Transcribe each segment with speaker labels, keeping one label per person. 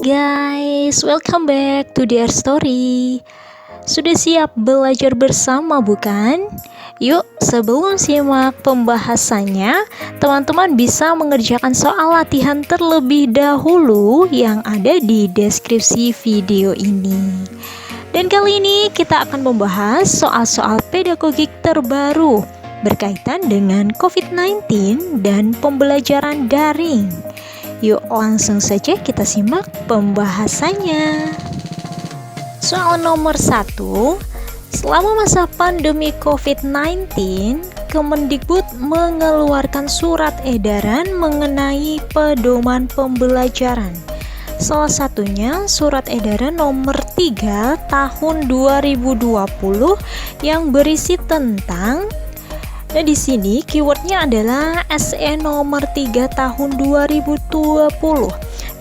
Speaker 1: guys, welcome back to Dear Story. Sudah siap belajar bersama bukan? Yuk, sebelum simak pembahasannya, teman-teman bisa mengerjakan soal latihan terlebih dahulu yang ada di deskripsi video ini. Dan kali ini kita akan membahas soal-soal pedagogik terbaru berkaitan dengan COVID-19 dan pembelajaran daring. Yuk langsung saja kita simak pembahasannya. Soal nomor 1, selama masa pandemi COVID-19, Kemendikbud mengeluarkan surat edaran mengenai pedoman pembelajaran. Salah satunya surat edaran nomor 3 tahun 2020 yang berisi tentang di sini keywordnya adalah SE nomor 3 tahun 2020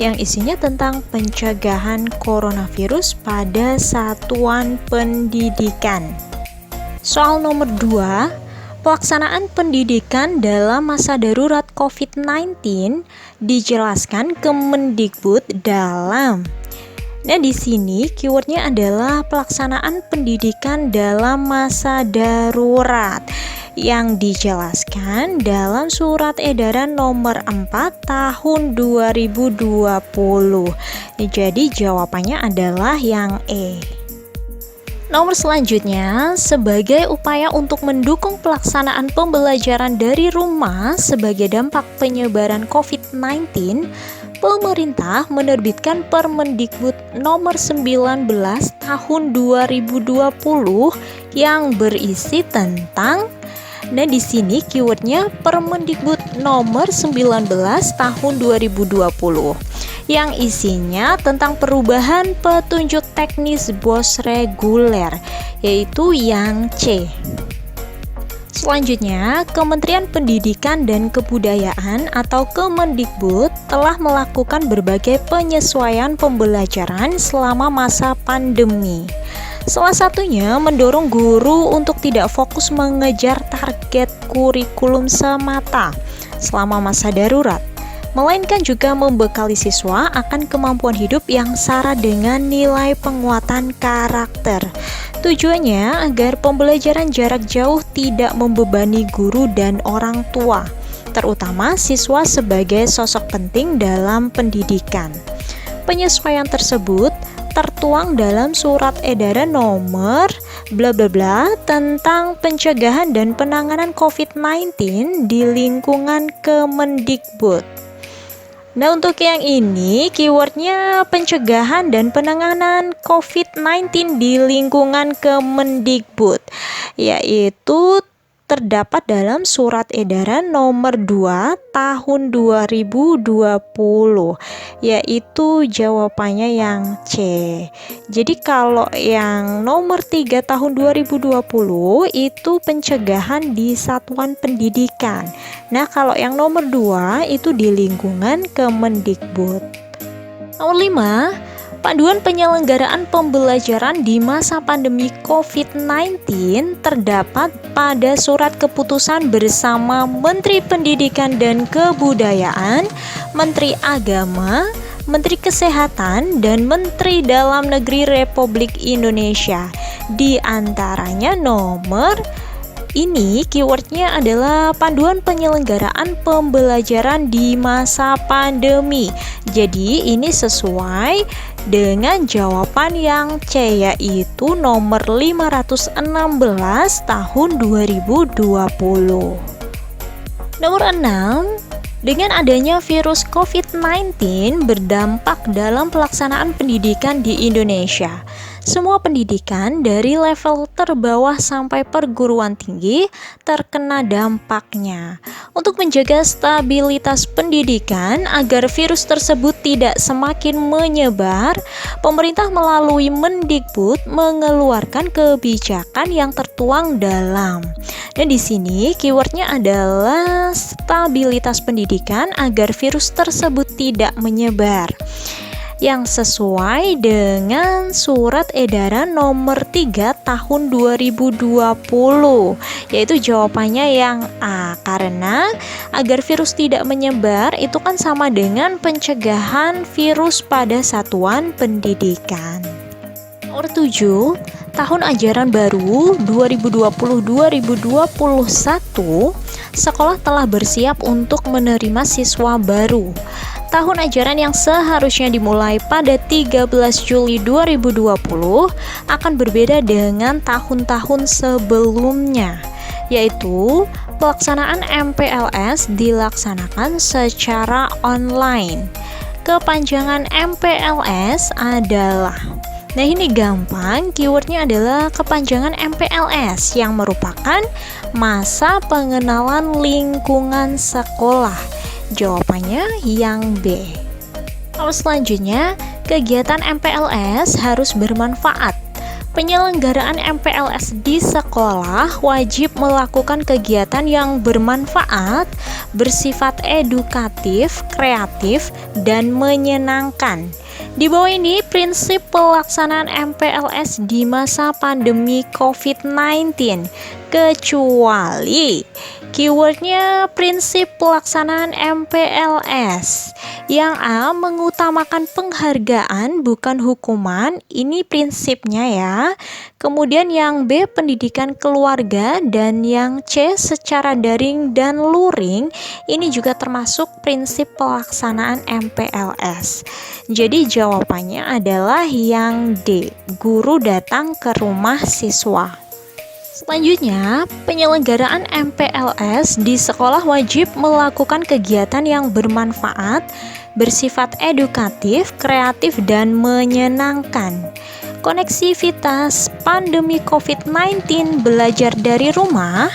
Speaker 1: yang isinya tentang pencegahan coronavirus pada satuan pendidikan. Soal nomor 2, pelaksanaan pendidikan dalam masa darurat COVID-19 dijelaskan Kemendikbud dalam. Nah, di sini keywordnya adalah pelaksanaan pendidikan dalam masa darurat yang dijelaskan dalam surat edaran nomor 4 tahun 2020. Jadi jawabannya adalah yang E. Nomor selanjutnya, sebagai upaya untuk mendukung pelaksanaan pembelajaran dari rumah sebagai dampak penyebaran COVID-19, pemerintah menerbitkan Permendikbud nomor 19 tahun 2020 yang berisi tentang. Nah, di sini keywordnya Permendikbud nomor 19 tahun 2020 yang isinya tentang perubahan petunjuk teknis BOS reguler, yaitu yang C. Selanjutnya, Kementerian Pendidikan dan Kebudayaan atau Kemendikbud telah melakukan berbagai penyesuaian pembelajaran selama masa pandemi. Salah satunya mendorong guru untuk tidak fokus mengejar target kurikulum semata selama masa darurat, melainkan juga membekali siswa akan kemampuan hidup yang syarat dengan nilai penguatan karakter. Tujuannya agar pembelajaran jarak jauh tidak membebani guru dan orang tua, terutama siswa sebagai sosok penting dalam pendidikan. Penyesuaian tersebut tertuang dalam surat edaran nomor bla bla bla tentang pencegahan dan penanganan COVID-19 di lingkungan Kemendikbud. Nah, untuk yang ini keywordnya pencegahan dan penanganan COVID-19 di lingkungan Kemendikbud, yaitu terdapat dalam surat edaran nomor 2 tahun 2020, yaitu jawabannya yang C. Jadi kalau yang nomor 3 tahun 2020 itu pencegahan di satuan pendidikan. Nah, kalau yang nomor 2 itu di lingkungan Kemendikbud. Nomor 5, panduan penyelenggaraan pembelajaran di masa pandemi COVID-19 terdapat pada surat keputusan bersama Menteri Pendidikan dan Kebudayaan, Menteri Agama, Menteri Kesehatan, dan Menteri Dalam Negeri Republik Indonesia. Di antaranya nomor ini keywordnya adalah panduan penyelenggaraan pembelajaran di masa pandemi. Jadi ini sesuai dengan jawaban yang C, yaitu nomor 516 tahun 2020. Nomor 6, dengan adanya virus COVID-19 berdampak dalam pelaksanaan pendidikan di Indonesia. Semua pendidikan dari level terbawah sampai perguruan tinggi terkena dampaknya. Untuk menjaga stabilitas pendidikan agar virus tersebut tidak semakin menyebar, pemerintah melalui Mendikbud mengeluarkan kebijakan yang tertuang dalam. Dan di sini keywordnya adalah stabilitas pendidikan agar virus tersebut tidak menyebar. yang sesuai dengan Surat Edaran Nomor 3 Tahun 2020? Yaitu jawabannya yang A, karena agar virus tidak menyebar itu kan sama dengan pencegahan virus pada satuan pendidikan. Nomor 7, tahun ajaran baru 2020-2021, sekolah telah bersiap untuk menerima siswa baru. Tahun ajaran yang seharusnya dimulai pada 13 Juli 2020 akan berbeda dengan tahun-tahun sebelumnya, yaitu pelaksanaan MPLS dilaksanakan secara online. Kepanjangan MPLS adalah, nah ini gampang, keywordnya adalah kepanjangan MPLS yang merupakan masa pengenalan lingkungan sekolah. Jawabannya yang B. Lalu selanjutnya, kegiatan MPLS harus bermanfaat. Penyelenggaraan MPLS di sekolah wajib melakukan kegiatan yang bermanfaat, bersifat edukatif, kreatif, dan menyenangkan. Di bawah ini prinsip pelaksanaan MPLS di masa pandemi COVID-19, kecuali keywordnya prinsip pelaksanaan MPLS. Yang A, mengutamakan penghargaan bukan hukuman, ini prinsipnya ya. Kemudian yang B, pendidikan keluarga, dan yang C, secara daring dan luring, ini juga termasuk prinsip pelaksanaan MPLS. Jadi jawabannya adalah yang D, guru datang ke rumah siswa. Selanjutnya, penyelenggaraan MPLS di sekolah wajib melakukan kegiatan yang bermanfaat, bersifat edukatif, kreatif, dan menyenangkan. Koneksivitas pandemi COVID-19 belajar dari rumah,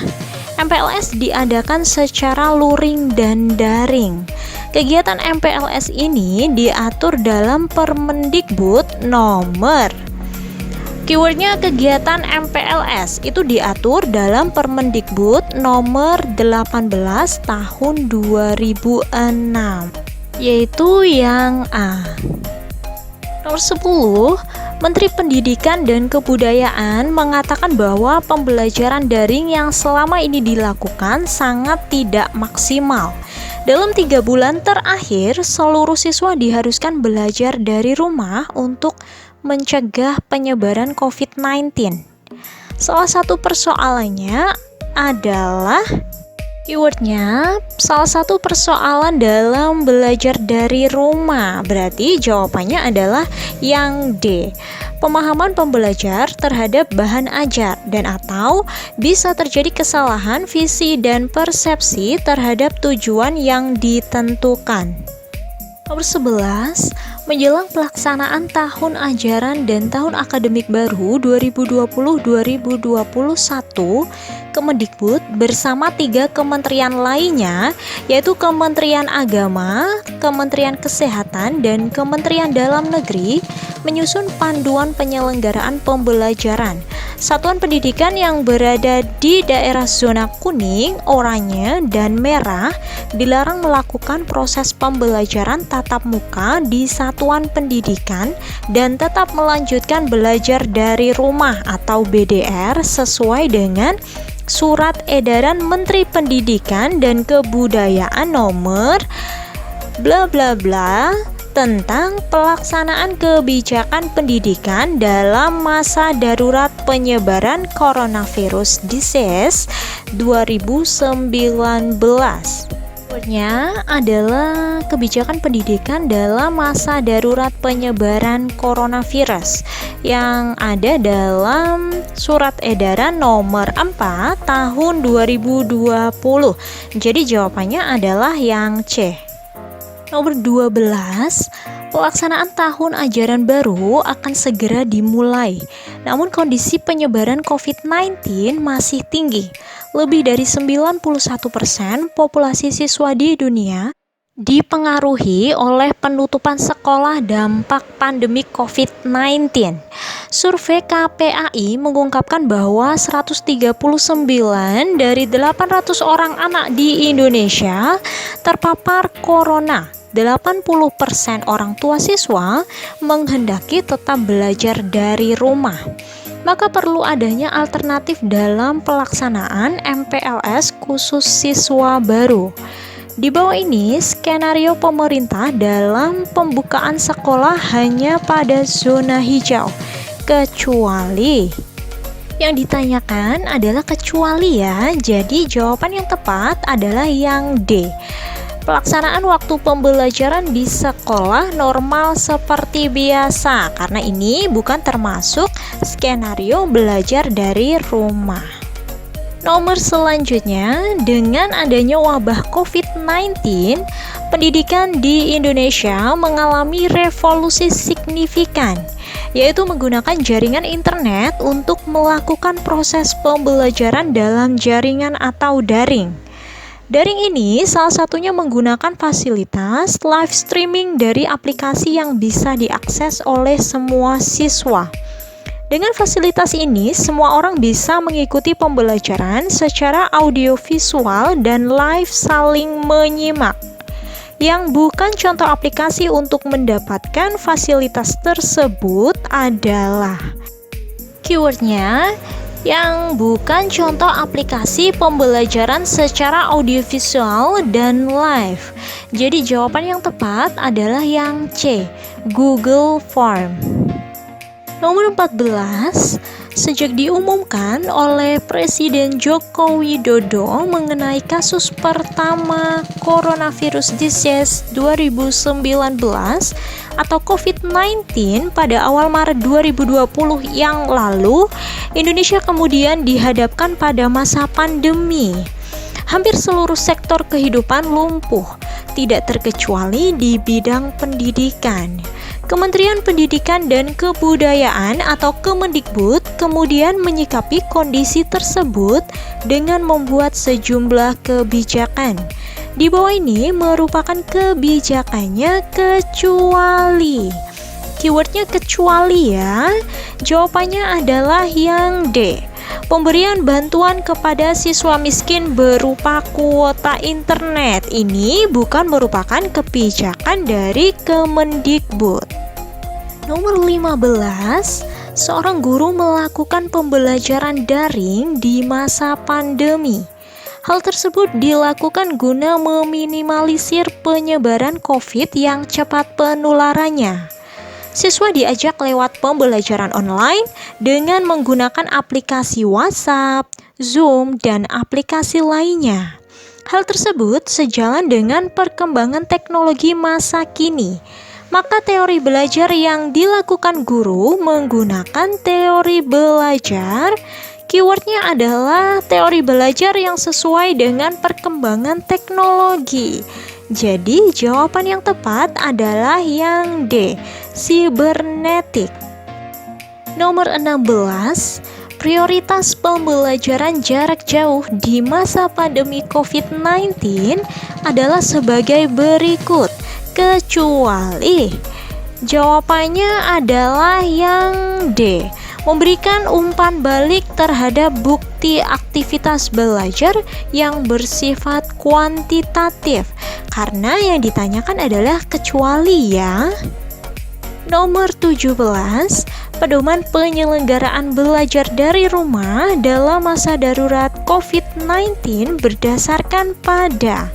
Speaker 1: MPLS diadakan secara luring dan daring. Kegiatan MPLS ini diatur dalam Permendikbud nomor, keywordnya kegiatan MPLS itu diatur dalam Permendikbud nomor 18 tahun 2006, yaitu yang A. Nomor 10, Menteri Pendidikan dan Kebudayaan mengatakan bahwa pembelajaran daring yang selama ini dilakukan sangat tidak maksimal. Dalam 3 bulan terakhir, seluruh siswa diharuskan belajar dari rumah untuk mencegah penyebaran COVID-19. Salah satu persoalannya adalah, keywordnya salah satu persoalan dalam belajar dari rumah. Berarti jawabannya adalah yang D, pemahaman pembelajar terhadap bahan ajar dan atau bisa terjadi kesalahan visi dan persepsi terhadap tujuan yang ditentukan. Nomor 11, menjelang pelaksanaan tahun ajaran dan tahun akademik baru 2020-2021, Kemendikbud bersama 3 kementerian lainnya, yaitu Kementerian Agama, Kementerian Kesehatan, dan Kementerian Dalam Negeri, menyusun panduan penyelenggaraan pembelajaran. Satuan pendidikan yang berada di daerah zona kuning, oranye, dan merah dilarang melakukan proses pembelajaran tatap muka di satuan pendidikan dan tetap melanjutkan belajar dari rumah atau BDR sesuai dengan Surat Edaran Menteri Pendidikan dan Kebudayaan nomor bla bla bla tentang pelaksanaan kebijakan pendidikan dalam masa darurat penyebaran coronavirus disease 2019. Keywordnya adalah kebijakan pendidikan dalam masa darurat penyebaran coronavirus yang ada dalam Surat Edaran Nomor 4 Tahun 2020. Jadi jawabannya adalah yang C. Nomor 12, pelaksanaan tahun ajaran baru akan segera dimulai. Namun kondisi penyebaran COVID-19 masih tinggi. Lebih dari 91% populasi siswa di dunia dipengaruhi oleh penutupan sekolah dampak pandemi COVID-19. Survei KPAI mengungkapkan bahwa 139 dari 800 orang anak di Indonesia terpapar corona. 80% orang tua siswa menghendaki tetap belajar dari rumah. Maka perlu adanya alternatif dalam pelaksanaan MPLS khusus siswa baru. Di bawah ini skenario pemerintah dalam pembukaan sekolah hanya pada zona hijau, kecuali. Yang ditanyakan adalah kecuali ya, jadi jawaban yang tepat adalah yang D. Pelaksanaan waktu pembelajaran di sekolah normal seperti biasa, karena ini bukan termasuk skenario belajar dari rumah. Nomor selanjutnya, dengan adanya wabah COVID-19, pendidikan di Indonesia mengalami revolusi signifikan, yaitu menggunakan jaringan internet untuk melakukan proses pembelajaran dalam jaringan atau daring. Daring ini salah satunya menggunakan fasilitas live streaming dari aplikasi yang bisa diakses oleh semua siswa. Dengan fasilitas ini, semua orang bisa mengikuti pembelajaran secara audiovisual dan live saling menyimak. Yang bukan contoh aplikasi untuk mendapatkan fasilitas tersebut adalah keywordnya yang bukan contoh aplikasi pembelajaran secara audiovisual dan live. Jadi jawaban yang tepat adalah yang C, Google Form. Nomor 14, sejak diumumkan oleh Presiden Joko Widodo mengenai kasus pertama coronavirus disease 2019 atau COVID-19 pada awal Maret 2020 yang lalu, Indonesia kemudian dihadapkan pada masa pandemi. Hampir seluruh sektor kehidupan lumpuh, tidak terkecuali di bidang pendidikan. Kementerian Pendidikan dan Kebudayaan atau Kemendikbud kemudian menyikapi kondisi tersebut dengan membuat sejumlah kebijakan. Di bawah ini merupakan kebijakannya kecuali. Keywordnya kecuali ya. Jawabannya adalah yang D. Pemberian bantuan kepada siswa miskin berupa kuota internet. Ini bukan merupakan kebijakan dari Kemendikbud. Nomor 15, seorang guru melakukan pembelajaran daring di masa pandemi. Hal tersebut dilakukan guna meminimalisir penyebaran COVID yang cepat penularannya. Siswa diajak lewat pembelajaran online dengan menggunakan aplikasi WhatsApp, Zoom, dan aplikasi lainnya. Hal tersebut sejalan dengan perkembangan teknologi masa kini. Maka teori belajar yang dilakukan guru menggunakan teori belajar. Keywordnya adalah teori belajar yang sesuai dengan perkembangan teknologi. Jadi jawaban yang tepat adalah yang D, sibernetik. Nomor 16, prioritas pembelajaran jarak jauh di masa pandemi COVID-19 adalah sebagai berikut. Kecuali. Jawabannya adalah yang D, memberikan umpan balik terhadap bukti aktivitas belajar yang bersifat kuantitatif, karena yang ditanyakan adalah kecuali ya. Nomor 17, pedoman penyelenggaraan belajar dari rumah dalam masa darurat COVID-19 berdasarkan pada.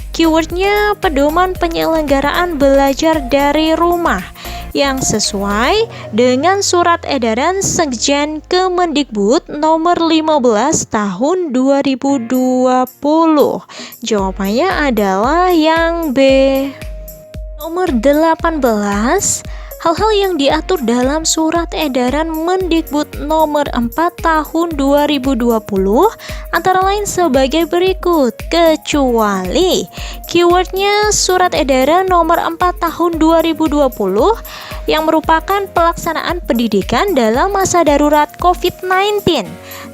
Speaker 1: Keywordnya pedoman penyelenggaraan belajar dari rumah yang sesuai dengan surat edaran Sekjen Kemendikbud nomor 15 tahun 2020. Jawabannya adalah yang B. Nomor 18, hal-hal yang diatur dalam surat edaran Mendikbud nomor 4 tahun 2020 antara lain sebagai berikut. Kecuali. Keywordnya surat edaran nomor 4 tahun 2020 yang merupakan pelaksanaan pendidikan dalam masa darurat COVID-19.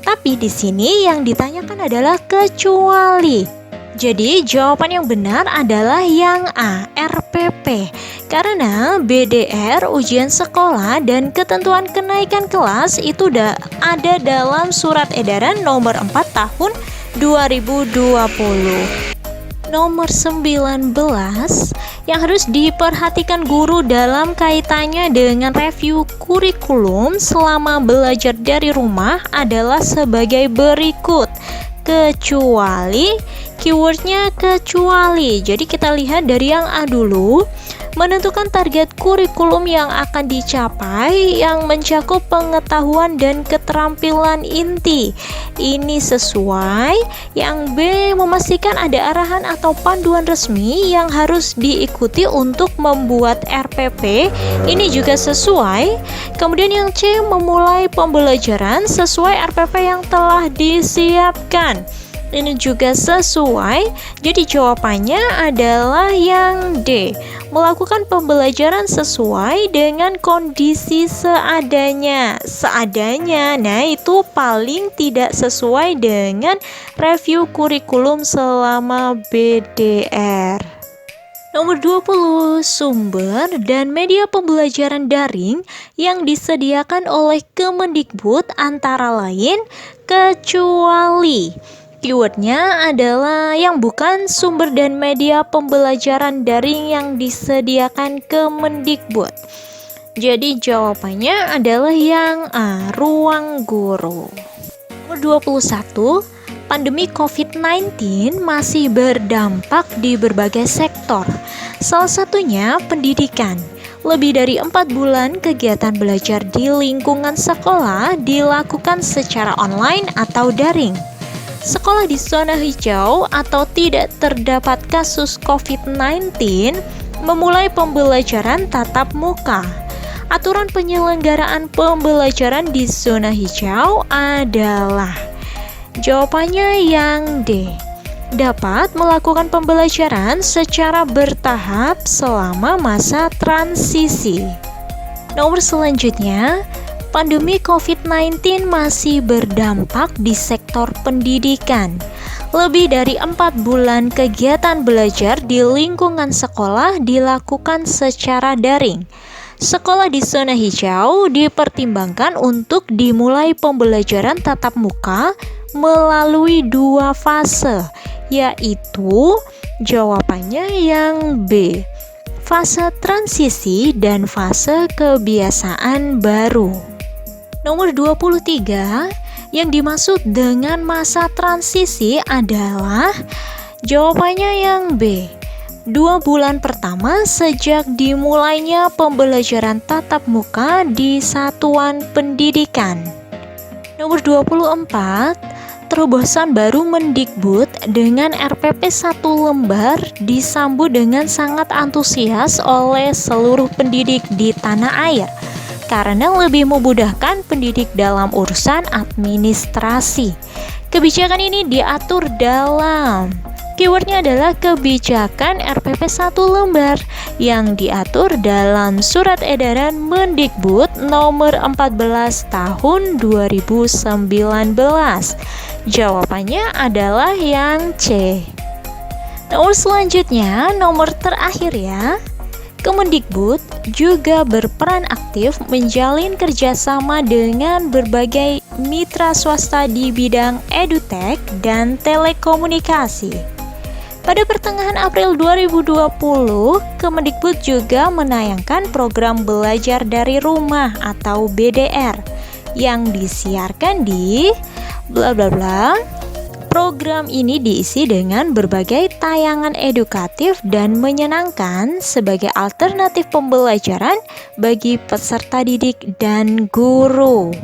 Speaker 1: Tapi di sini yang ditanyakan adalah kecuali. Jadi jawaban yang benar adalah yang A, RPP. Karena BDR, ujian sekolah, dan ketentuan kenaikan kelas itu ada dalam surat edaran nomor 4 tahun 2020. Nomor 19 yang harus diperhatikan guru dalam kaitannya dengan review kurikulum selama belajar dari rumah adalah sebagai berikut. Kecuali, keywordnya kecuali. Jadi kita lihat dari yang A dulu. Menentukan target kurikulum yang akan dicapai yang mencakup pengetahuan dan keterampilan inti. Ini sesuai. Yang B, memastikan ada arahan atau panduan resmi yang harus diikuti untuk membuat RPP. Ini juga sesuai. Kemudian yang C, memulai pembelajaran sesuai RPP yang telah disiapkan. Ini juga sesuai. Jadi jawabannya adalah yang D, melakukan pembelajaran sesuai dengan kondisi seadanya. Nah itu paling tidak sesuai dengan review kurikulum selama BDR. Nomor 20, sumber dan media pembelajaran daring yang disediakan oleh Kemendikbud antara lain kecuali. Keywordnya adalah yang bukan sumber dan media pembelajaran daring yang disediakan Kemendikbud. Jadi jawabannya adalah yang A, ruang guru. Nomor 21, pandemi COVID-19 masih berdampak di berbagai sektor. Salah satunya pendidikan. Lebih dari 4 bulan kegiatan belajar di lingkungan sekolah dilakukan secara online atau daring. Sekolah di zona hijau atau tidak terdapat kasus COVID-19 memulai pembelajaran tatap muka. Aturan penyelenggaraan pembelajaran di zona hijau adalah jawabannya yang D, dapat melakukan pembelajaran secara bertahap selama masa transisi. Nomor selanjutnya, pandemi COVID-19 masih berdampak di sektor pendidikan. Lebih dari 4 bulan kegiatan belajar di lingkungan sekolah dilakukan secara daring. Sekolah di zona hijau dipertimbangkan untuk dimulai pembelajaran tatap muka melalui 2 fase, yaitu jawabannya yang B, fase transisi dan fase kebiasaan baru. Nomor 23, yang dimaksud dengan masa transisi adalah jawabannya yang B, 2 bulan pertama sejak dimulainya pembelajaran tatap muka di satuan pendidikan. Nomor 24, terobosan baru Mendikbud dengan RPP 1 lembar disambut dengan sangat antusias oleh seluruh pendidik di tanah air karena lebih memudahkan pendidik dalam urusan administrasi. Kebijakan ini diatur dalam, keywordnya adalah kebijakan RPP 1 lembar yang diatur dalam Surat Edaran Mendikbud nomor 14 tahun 2019. Jawabannya adalah yang C. Nomor selanjutnya, nomor terakhir ya. Kemendikbud juga berperan aktif menjalin kerjasama dengan berbagai mitra swasta di bidang edutech dan telekomunikasi. Pada pertengahan April 2020, Kemendikbud juga menayangkan program belajar dari rumah atau BDR yang disiarkan di bla bla bla. Program ini diisi dengan berbagai tayangan edukatif dan menyenangkan sebagai alternatif pembelajaran bagi peserta didik dan guru.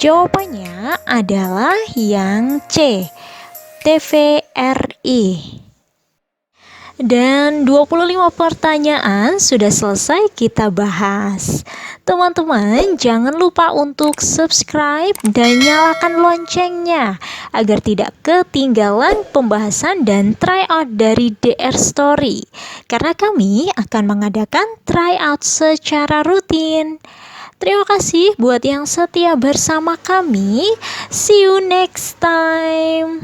Speaker 1: Jawabannya adalah yang C, TVRI. Dan 25 pertanyaan sudah selesai kita bahas. Teman-teman, jangan lupa untuk subscribe dan nyalakan loncengnya agar tidak ketinggalan pembahasan dan tryout dari DR Story. Karena kami akan mengadakan tryout secara rutin. Terima kasih buat yang setia bersama kami. See you next time.